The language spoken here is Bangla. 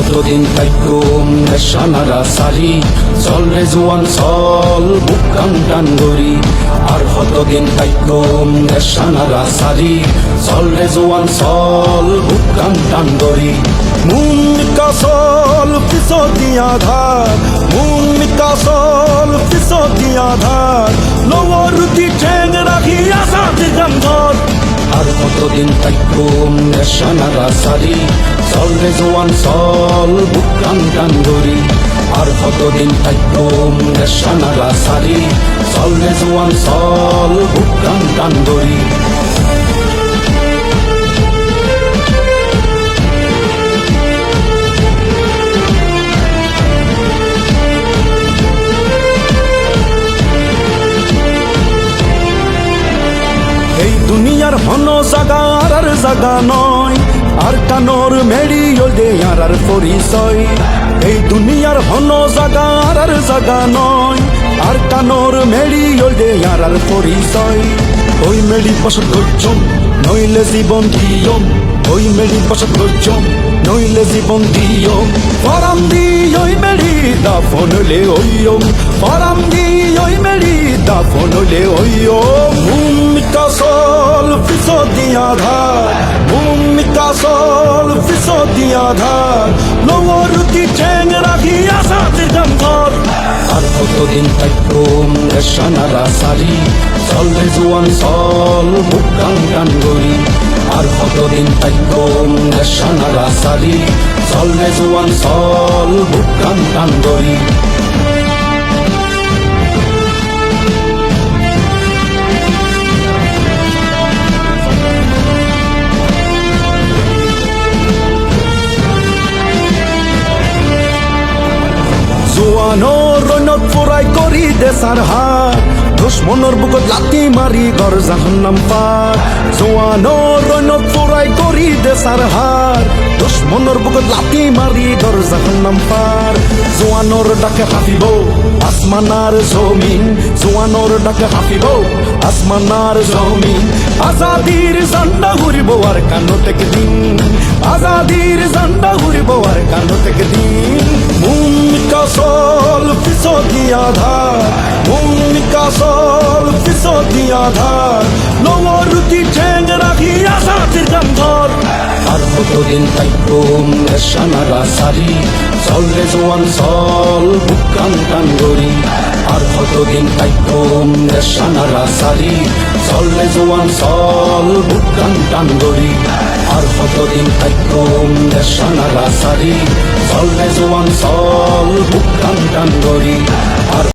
কতদিন থাইকুম নেশানারা সারি, চল রে জোয়ান চল বুক টান টান গরি। আর কতদিন থাইকুম নেশানারা সারি, চল রে জোয়ান চল বুক টান টান গরি। মুন কাসল পিছতি আধার, মুন কাসল পিছতি আধার, নবরুতি ঠেং রাখি আসাদ গন্ধর। আর কতদিন থাইকুম নেশানারা সারি, চল রে জোয়ান চল বুক টান টান গরি। আর কতদিন থাইকুম নেশানারা সারি, চল রে জোয়ান চল বুক টান টান গরি। এই দুনিয়ার হন জাগার আর জাগা নয়, আর কানোর মেড়িও দে আর পরিচয়। এই দুনিয়ার হন জাগার আর জাগা নয়, আর কানোর মেড়িও দে আর পরিচয়। ওই মেড়ি বসত গজ্জম নইলে জীবন দিয়ম, ওই মেড়ি বসত গজ্জম নইলে জীবন দিয়ম। পরাম দি ওই মেড়ি দাফনলে ওইয়ম, পরাম দি ওই মেড়ি দাফনলে ওইয়ম। কাসল পিছতি আধার, ভূমিকা সল পিছতি আধার, নবরুতি ঠেং রাখি আসাদ গন্ধর। আর কতদিন থাইকুম নেশানারা সারি, চল রে জোয়ান চল বুক টান টান গরি। আর কতদিন থাইকুম নেশানারা সারি, চল রে জোয়ান চল বুক টান টান গরি। জোয়ানোর রৈনত পুরাই করি দেশার হার, দুশ্মনের বুকত লাতি মারি ঘর জাহান্নাম পার। জোয়ানোর রৈনত পুরাই করি দেশার হার, দুশ্মনের বুকত লাতি মারি ঘর জাহান্নাম পার। জোয়ানোর ডাকে হাফিব আসমানার জমিন, জোয়ানোর ডাকে হাফিব আসমানার জমিন। আজাদির ঝান্ডা ঘুরিব আর কানো থেকে দিন, আজাদির ঝান্ডা ঘুরিব আর কানো থেকে দিন। ভূমিকা সল পিছতি আধার, ভূমিকা সল পিছতি আধার, নবরুতি ঠেং রাখি আসাদ গন্ধর। আর কতদিন থাইকুম নেশানারা সারি, চল রে জোয়ান চল বুক টান টান গরি। আর কতদিন থাইকুম নেশানারা সারি, চল রে জোয়ান চল বুক টান টান গরি। আর কতদিন থাইকুম নেশানারা সারি, চল রে জোয়ান চল বুক টান টান গরি।